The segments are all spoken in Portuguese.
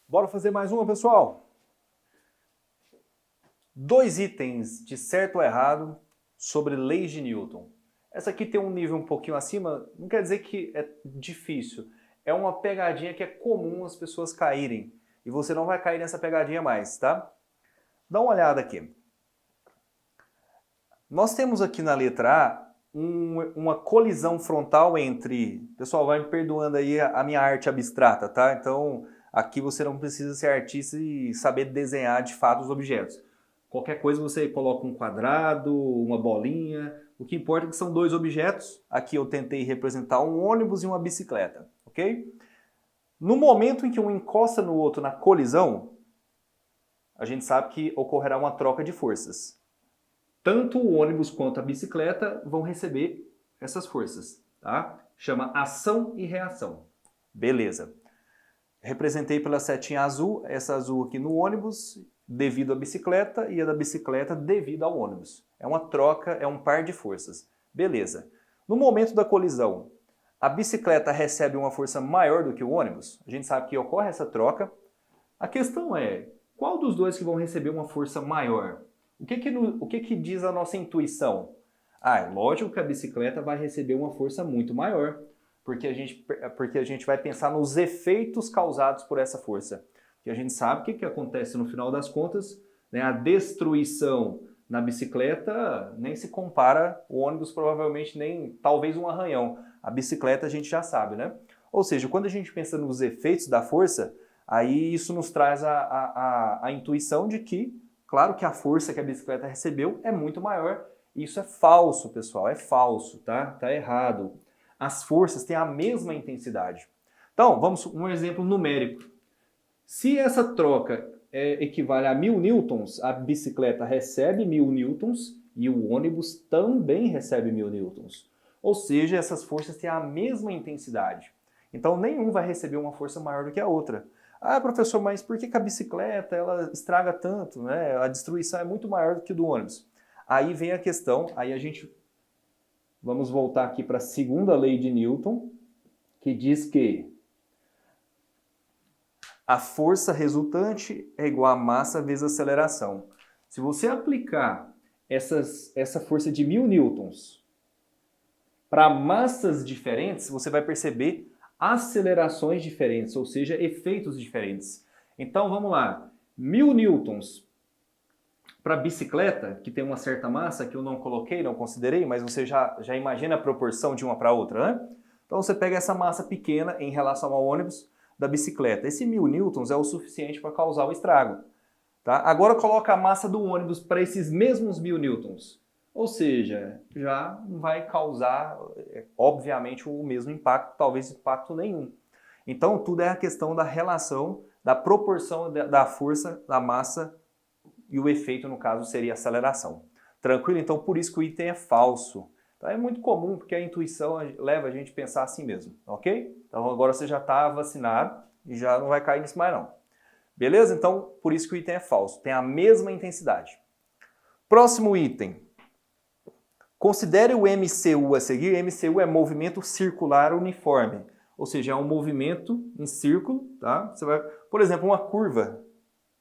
Bora fazer mais uma, pessoal? Dois itens de certo ou errado sobre leis de Newton. Essa aqui tem um nível um pouquinho acima, não quer dizer que é difícil. É uma pegadinha que é comum as pessoas caírem. E você não vai cair nessa pegadinha mais, tá? Dá uma olhada aqui. Nós temos aqui na letra A uma colisão frontal entre... Pessoal, vai me perdoando aí a minha arte abstrata, tá? Então, aqui você não precisa ser artista e saber desenhar de fato os objetos. Qualquer coisa você coloca um quadrado, uma bolinha. O que importa é que são dois objetos. Aqui eu tentei representar um ônibus e uma bicicleta, ok? No momento em que um encosta no outro na colisão, a gente sabe que ocorrerá uma troca de forças. Tanto o ônibus quanto a bicicleta vão receber essas forças, tá? Chama ação e reação. Beleza. Representei pela setinha azul, essa azul aqui no ônibus, devido à bicicleta, e a da bicicleta devido ao ônibus. É uma troca, é um par de forças. Beleza. No momento da colisão, a bicicleta recebe uma força maior do que o ônibus. A gente sabe que ocorre essa troca. A questão é, qual dos dois que vão receber uma força maior? O que diz a nossa intuição? É lógico que a bicicleta vai receber uma força muito maior, porque a gente vai pensar nos efeitos causados por essa força. Porque a gente sabe o que acontece no final das contas, né? A destruição na bicicleta nem se compara, o ônibus provavelmente nem, talvez um arranhão. A bicicleta a gente já sabe, né? Ou seja, quando a gente pensa nos efeitos da força, aí isso nos traz a intuição de que, claro que a força que a bicicleta recebeu é muito maior. Isso é falso, pessoal, é falso, tá? Tá errado. As forças têm a mesma intensidade. Então, vamos um exemplo numérico. Se essa troca equivale a 1000 newtons, a bicicleta recebe 1000 newtons e o ônibus também recebe 1000 newtons. Ou seja, essas forças têm a mesma intensidade. Então, nenhum vai receber uma força maior do que a outra. Ah, professor, mas por que a bicicleta ela estraga tanto, né? A destruição é muito maior do que a do ônibus. Aí vem a questão, aí a gente... Vamos voltar aqui para a segunda lei de Newton, que diz que a força resultante é igual a massa vezes a aceleração. Se você aplicar essa força de 1000 newtons para massas diferentes, você vai perceber acelerações diferentes, ou seja, efeitos diferentes. Então vamos lá, 1000 newtons para bicicleta, que tem uma certa massa, que eu não coloquei, não considerei, mas você já imagina a proporção de uma para outra, né? Então você pega essa massa pequena em relação ao ônibus da bicicleta. Esse 1000 newtons é o suficiente para causar o estrago. Tá? Agora coloca a massa do ônibus para esses mesmos 1000 newtons. Ou seja, já não vai causar, obviamente, o mesmo impacto, talvez impacto nenhum. Então tudo é a questão da relação, da proporção da força, da massa, e o efeito, no caso, seria aceleração. Tranquilo? Então, por isso que o item é falso. Então, é muito comum, porque a intuição leva a gente a pensar assim mesmo, ok? Então, agora você já está vacinado e já não vai cair nisso mais não. Beleza? Então, por isso que o item é falso. Tem a mesma intensidade. Próximo item. Considere o MCU a seguir. MCU é movimento circular uniforme. Ou seja, é um movimento em círculo, tá? Você vai, por exemplo, uma curva.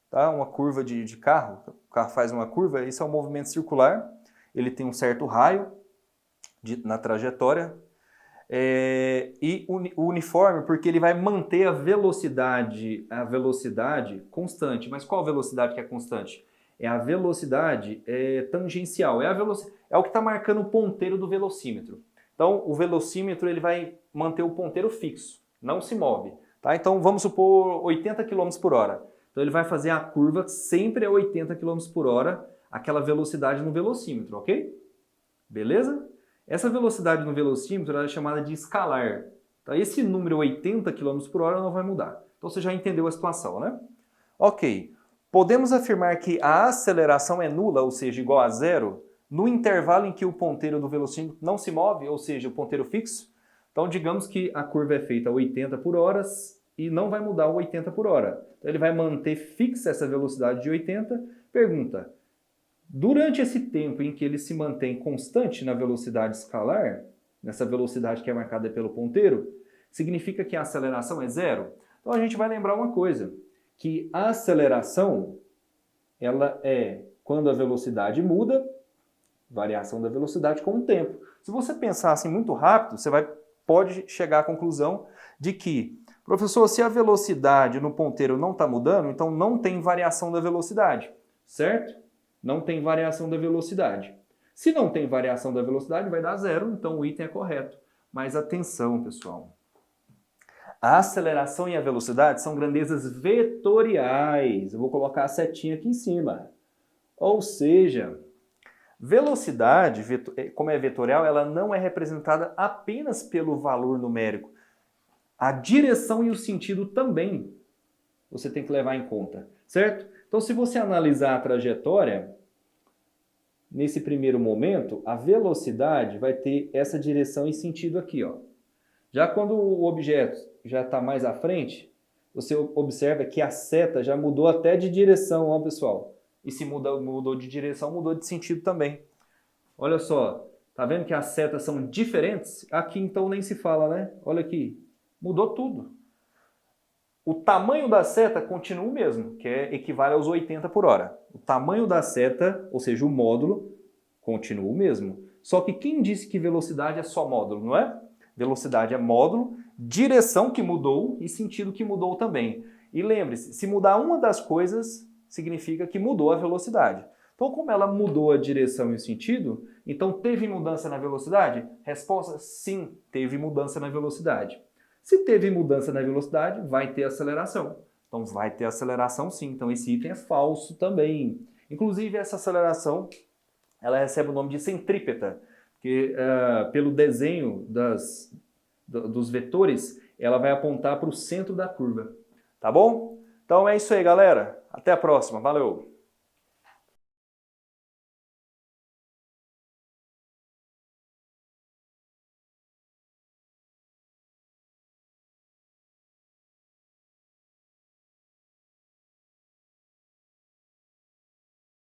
Tá? Uma curva de carro, o carro faz uma curva, isso é um movimento circular, ele tem um certo raio na trajetória, e o uniforme, porque ele vai manter a velocidade constante. Mas qual velocidade que é constante? É a velocidade tangencial, é o que está marcando o ponteiro do velocímetro. Então, o velocímetro ele vai manter o ponteiro fixo, não se move. Tá? Então, vamos supor 80 km por hora. Então ele vai fazer a curva sempre a 80 km por hora, aquela velocidade no velocímetro, ok? Beleza? Essa velocidade no velocímetro é chamada de escalar. Então, esse número 80 km por hora não vai mudar. Então você já entendeu a situação, né? Ok. Podemos afirmar que a aceleração é nula, ou seja, igual a zero, no intervalo em que o ponteiro do velocímetro não se move, ou seja, o ponteiro fixo. Então digamos que a curva é feita a 80 por hora, e não vai mudar o 80 por hora. Então ele vai manter fixa essa velocidade de 80. Pergunta, durante esse tempo em que ele se mantém constante na velocidade escalar, nessa velocidade que é marcada pelo ponteiro, significa que a aceleração é zero? Então a gente vai lembrar uma coisa, que a aceleração ela é quando a velocidade muda, variação da velocidade com o tempo. Se você pensar assim muito rápido, você pode chegar à conclusão de que, professor, se a velocidade no ponteiro não está mudando, então não tem variação da velocidade, certo? Não tem variação da velocidade. Se não tem variação da velocidade, vai dar zero, então o item é correto. Mas atenção, pessoal. A aceleração e a velocidade são grandezas vetoriais. Eu vou colocar a setinha aqui em cima. Ou seja, velocidade, como é vetorial, ela não é representada apenas pelo valor numérico. A direção e o sentido também você tem que levar em conta, certo? Então, se você analisar a trajetória, nesse primeiro momento, a velocidade vai ter essa direção e sentido aqui, ó. Já quando o objeto já está mais à frente, você observa que a seta já mudou até de direção, ó, pessoal. E se mudou de direção, mudou de sentido também. Olha só, tá vendo que as setas são diferentes? Aqui então nem se fala, né? Olha aqui, mudou tudo. O tamanho da seta continua o mesmo, que equivale aos 80 por hora. O tamanho da seta, ou seja, o módulo, continua o mesmo. Só que quem disse que velocidade é só módulo, não é? Velocidade é módulo, direção que mudou e sentido que mudou também. E lembre-se, se mudar uma das coisas, significa que mudou a velocidade. Então, como ela mudou a direção e o sentido, então teve mudança na velocidade? Resposta, sim, teve mudança na velocidade. Se teve mudança na velocidade, vai ter aceleração. Então, vai ter aceleração sim. Então, esse item é falso também. Inclusive, essa aceleração, ela recebe o nome de centrípeta, porque pelo desenho dos vetores, ela vai apontar para o centro da curva. Tá bom? Então, é isso aí, galera. Até a próxima. Valeu!